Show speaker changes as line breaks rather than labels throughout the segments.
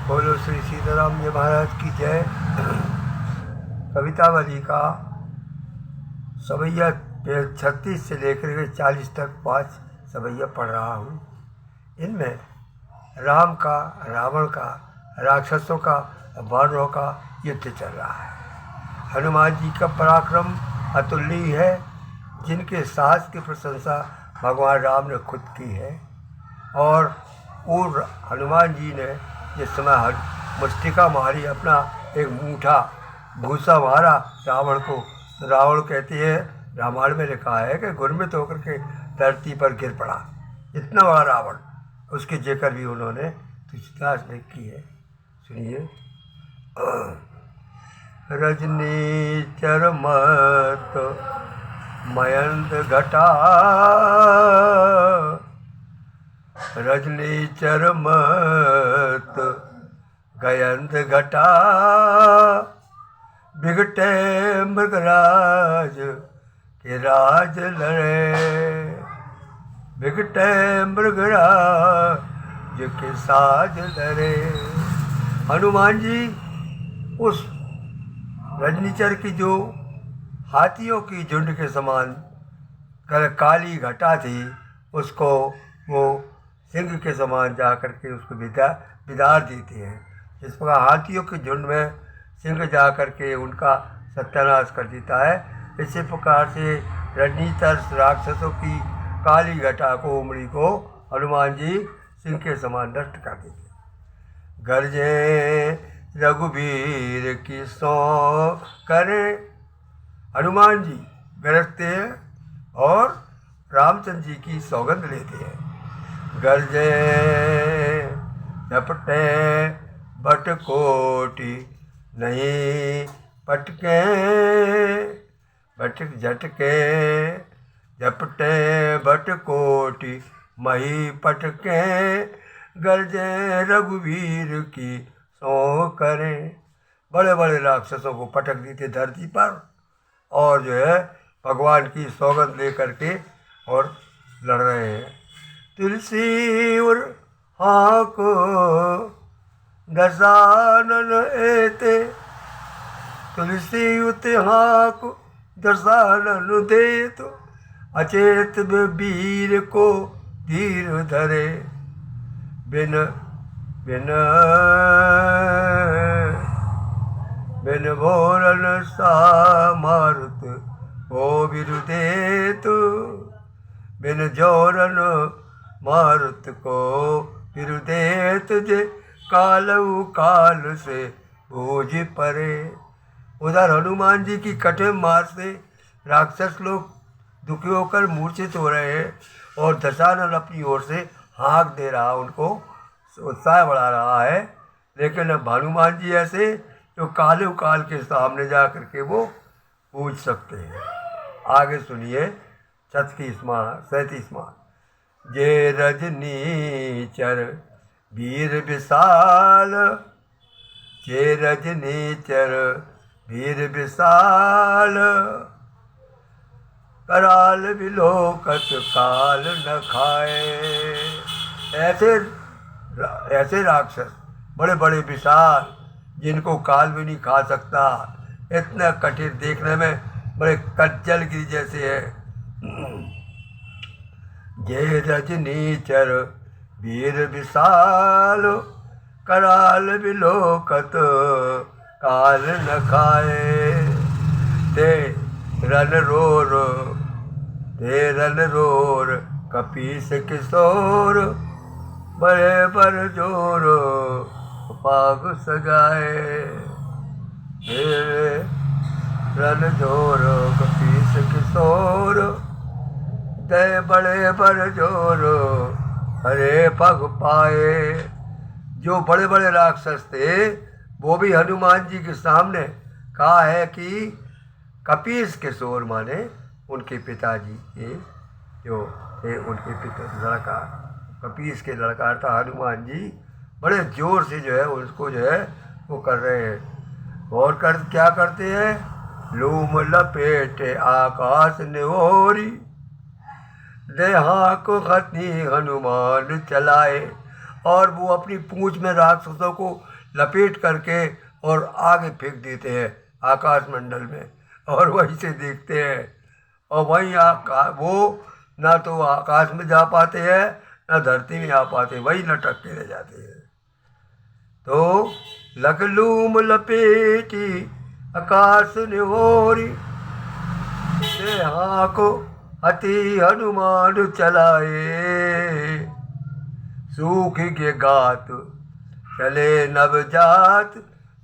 बोलो श्री सीताराम जी महाराज की जय। कवितावली का सवैया 36 से लेकर के 40 तक 5 सवैया पढ़ रहा हूँ। इनमें राम का, रावण का, राक्षसों का, वानरों का युद्ध चल रहा है। हनुमान जी का पराक्रम अतुलनीय है, जिनके साहस की प्रशंसा भगवान राम ने खुद की है। और हनुमान जी ने जिस समय मुष्टिका मारी, अपना एक मूठा भूसा मारा रावण को, तो रावण कहती है, रामायण में लिखा है कि गुरमित होकर के धरती पर गिर पड़ा। इतना बड़ा रावण, उसके जिक्र भी उन्होंने तुलसीदास ने की है। सुनिए। रजनी चरमत मयंत घटा, रजनी चरमत गयंत घटा, बिगटे मृगराज के राज लड़े, बिगटे मृगराज के साज लड़े। हनुमान जी उस रजनीचर की जो हाथियों की झुंड के समान काली घटा थी, उसको वो सिंह के समान जा कर के उसको बिदार देती है। इस प्रकार हाथियों के झुंड में सिंह जा कर के उनका सत्यानाश कर देता है। इसी प्रकार से रजनीचर राक्षसों की काली घटा को, उमड़ी को हनुमान जी सिंह के समान नष्ट कर देते हैं। गरजे रघुवीर की सौ करे, हनुमान जी गरजते हैं और रामचंद्र जी की सौगंध लेते हैं। गरजे झपटे बटकोटी नहीं पटके, बटक झटके झपटे बटकोटी मही पटके, गरजे रघुवीर की सौ करें। बड़े बड़े राक्षसों को पटक देते धरती पर, और जो है भगवान की सौगंध ले करके और लड़ रहे हैं। तुलसी उर हाँक दशानन एते, तुलसी उत हाँक दशानन दे, तो अचेत वीर को धीर धरे, बिन बिन बिन भोरन सा मारुत हो बिरुदे, तो बिन जोरन मारुत को बिरुदे, तुझे कालऊ काल से बूझ परे। उधर हनुमान जी की कठिन मार से राक्षस लोग दुखी होकर मूर्छित हो रहे हैं, और दशानन अपनी ओर से हाँक दे रहा, उनको उत्साह बढ़ा रहा है। लेकिन अब हनुमान जी ऐसे जो काले काल के सामने जा कर के वो पूछ सकते हैं। आगे सुनिए 37वां। जे रजनीचर वीर विशाल, जे रजनीचर वीर विशाल, कराल विलोकत काल न खाए। ऐसे राक्षस बड़े बड़े विशाल, जिनको काल भी नहीं खा सकता, इतना कठिन, देखने में बड़े कज्जल गिरी जैसे है। जे रजनीचर वीर विशाल, कराल विलोकत काल न खाए। ते रन रोर कपीस किशोर, बड़े बर जोर पाग सगाए। रन जोर कपीस किशोर, दे बड़े बर जोर हरे पग पाए। जो बड़े बड़े राक्षस थे, वो भी हनुमान जी के सामने कहा है कि कपीस किशोर माने उनके पिताजी के जो थे, उनके पिता लड़का, कपीस के लड़का था हनुमान जी, बड़े जोर से जो है उसको जो है वो कर रहे हैं। और क्या करते हैं? लूम लपेटे आकाश निहोरी, देहा को खतनी हनुमान चलाए। और वो अपनी पूंछ में राक्षसों को लपेट करके और आगे फेंक देते हैं आकाश मंडल में, और वहीं से देखते हैं, और वहीं वो ना तो आकाश में जा पाते हैं ना धरती में आ पाते, वही लटक के रह जाते हैं। तो लकलूम लपेटी आकाश निहोरी, से हाँ को अति हनुमान चलाए, सूख के गात चले नवजात।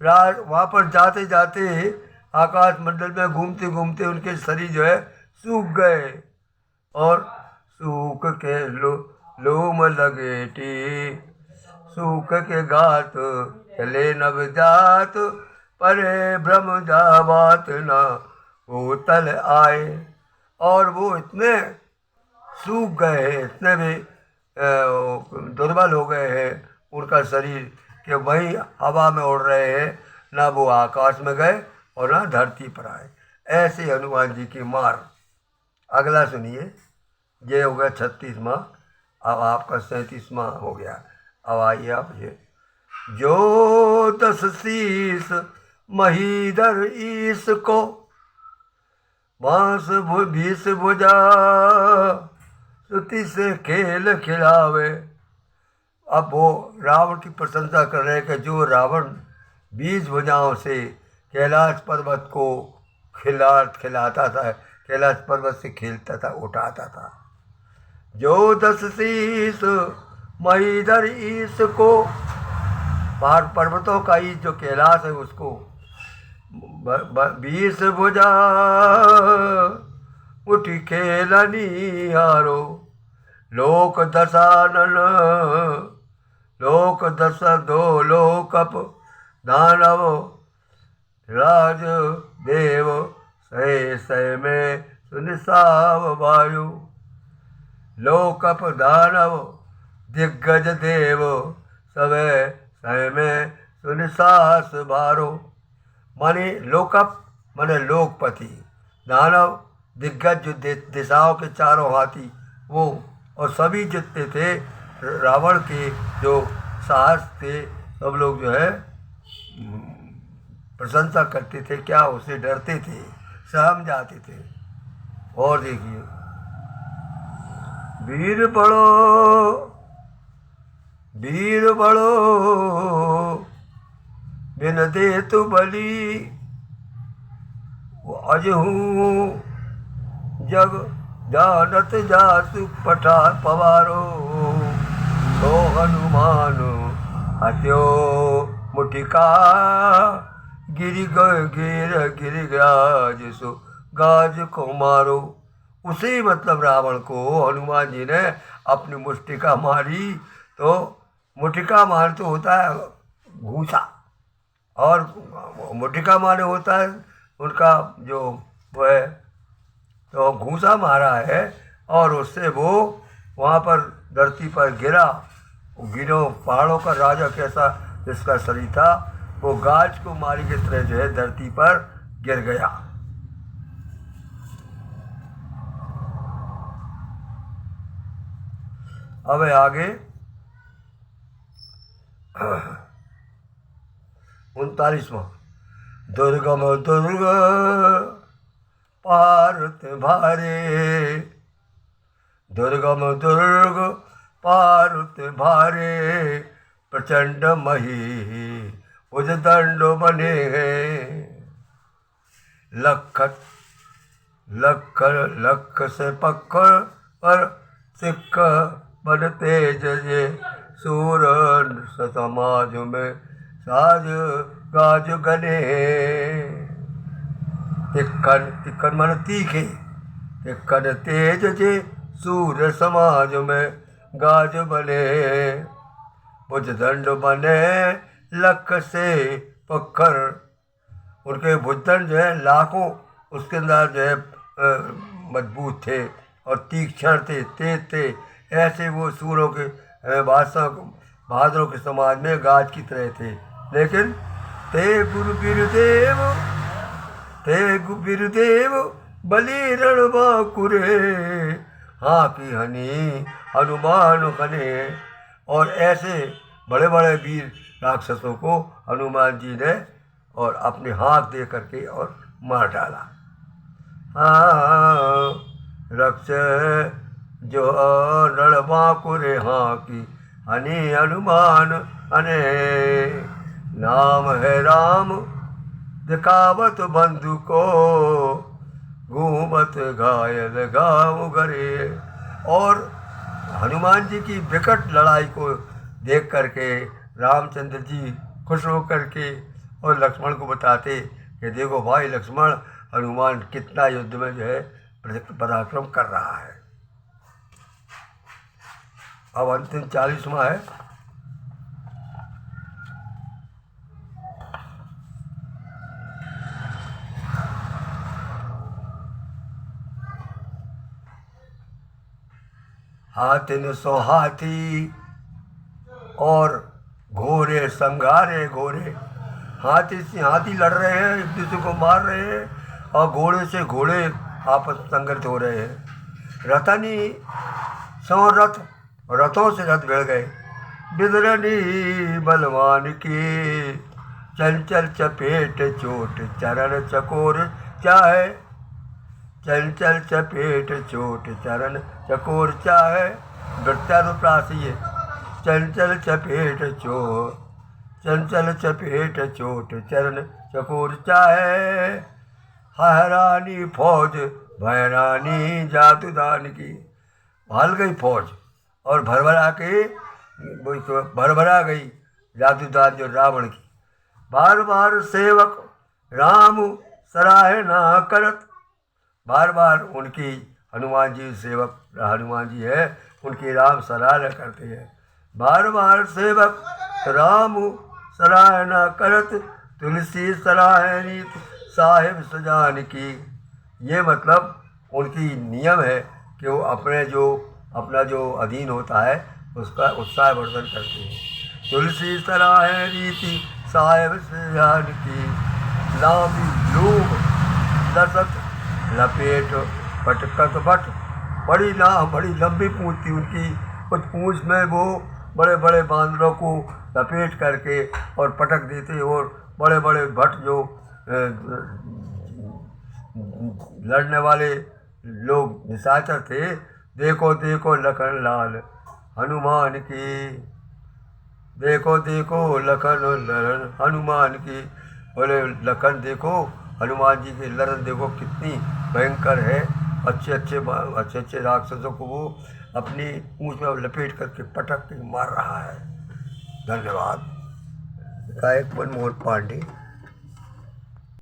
वहाँ पर जाते जाते आकाश मंडल में घूमते घूमते उनके शरीर जो है सूख गए, और सूख के लोम लगेटी, सूख के गात चले नवजात, परे ब्रह्म जावात न वो तल आए। और वो इतने सूख गए हैं, इतने भी दुर्बल हो गए हैं उनका शरीर कि वहीं हवा में उड़ रहे हैं, ना वो आकाश में गए और ना धरती पर आए। ऐसे हनुमान जी की मार। अगला सुनिए, ये हो गया 36वां, अब आपका 37वां हो गया। अब आइए आप ये, जो 10 शीस महीधर ईस को, बांस 20 भुजा सुति से खेल खिलावे। अब वो रावण की प्रशंसा कर रहे हैं कि जो रावण 20 भुजाओं से कैलाश पर्वत को खिलाता था, कैलाश पर्वत से खेलता था, उठाता था। जो 10 शीस महीधर ईस को, पहाड़ पर्वतों का ईस जो कैलाश है उसको 20 भुजा उठी खेलनी हारो, लोक दशानन लोक दश दो लोकप दानव राज देव, सहे सहे में सुनिसाव वायु, लोकप दानव दिग्गज देव, सवे सहे में सुनिसास भारो। माने लोकप माने लोकपति, दानव दिग्गज जो दिशाओं के चारों हाथी वो, और सभी जितने थे रावण के जो साहस थे, सब लोग जो है प्रशंसा करते थे, क्या उससे डरते थे, सहम जाते थे। और देखिए, वीर बड़ो बिन दे तु बली, अजहू जग जानत जासु पठा पवारो, तो हनुमान हत्यो मुठिका, गिरिराज सो गाज को मारो। उसी मतलब रावण को हनुमान जी ने अपनी मुष्टिका मारी। तो मुठिका मार तो होता है घूसा, और मुठिका मारे होता है उनका जो वो है, तो घूसा मारा है, और उससे वो वहाँ पर धरती पर गिरा। गिरो पहाड़ों का राजा कैसा जिसका शरीर था, वो गाज को मारी की तरह जो है धरती पर गिर गया। अब आगे 39वां, दुर्गम दुर्ग पारत भारे, दुर्गम दुर्ग पारुत भारे, प्रचंड मही उजदंड बने हैं। लख से पक्कर पर सिक्क बन तेज जे, सूर समाज में साज गाज गने। तिक्कन मन तीखे, तिक्कन तेज जे, सूर समाज में गाज बने। भुजदंड बने लख से पक्कर, उनके भुजदंड जो है लाखों उसके अंदर जो है मजबूत थे और तीक्ष्ण थे, तेज थे। ऐसे वो सूरों के बादशाह बहादुरों के समाज में गाज की तरह थे। लेकिन ते गुरु बिरुदेव बलि रणबाकुरे, हाँ की हनी हनुमान खने। और ऐसे बड़े बड़े वीर राक्षसों को हनुमान जी ने और अपने हाथ दे करके और मार डाला। हाँ रक्ष जो रणबांकुरे हाँ की हनि हनुमान अने नाम है राम दिखावत बंधु को घूमत घायल गाँव घरे। और हनुमान जी की विकट लड़ाई को देख करके रामचंद्र जी खुश होकर के और लक्ष्मण को बताते कि देखो भाई लक्ष्मण, हनुमान कितना युद्ध में जो है पराक्रम कर रहा है। अब अंतिम 40वां है। हाथिन सो हाथी और घोड़े संघारे घोड़े। हाथी से हाथी लड़ रहे हैं, एक दूसरे को मार रहे हैं, और घोड़े से घोड़े आपस में संघर्ष हो रहे हैं। रथनी सौ रथ, रथों से रथ भिड़ गए। बिदरनी बलवान की चंचल चपेट चोट चरण चकोर चाहे। चंचल चपेट चोट चरण चकोर चाहे। वृत्तानुप्रास ये चंचल चपेट चोट, चंचल चपेट चोट चरण चकोर चाहे। हरानी फौज भयरानी जादूदान की। भाल गई फौज और भरभरा गई जादूदान जो रावण की। बार बार सेवक राम सराहना करत। बार बार उनकी हनुमान जी सेवक हनुमान जी है, उनकी राम सराहना करते हैं। बार बार सेवक राम सराहना करत तुलसी सराहनी साहिब सजान की। ये मतलब उनकी नियम है कि वो अपना जो अधीन होता है उसका उत्साहवर्धन करते हैं। तुलसी सराहे रीति साहिब सजान की। लामी लूम लसत लपेट पटकत बट। बड़ी लंबी पूँछ थी उनकी। कुछ पूँछ में वो बड़े बड़े बांदरों को लपेट करके और पटक देते, और बड़े बड़े भट्ट जो लड़ने वाले लोग निशाचर थे। देखो देखो लखन लाल हनुमान की। देखो देखो लखन ललन हनुमान की। बोले लखन देखो, हनुमान जी की लड़न देखो कितनी भयंकर है। अच्छे अच्छे राक्षसों को वो अपनी पूंछ में लपेट करके पटक के मार रहा है। धन्यवाद। गायक मनमोहन पांडे।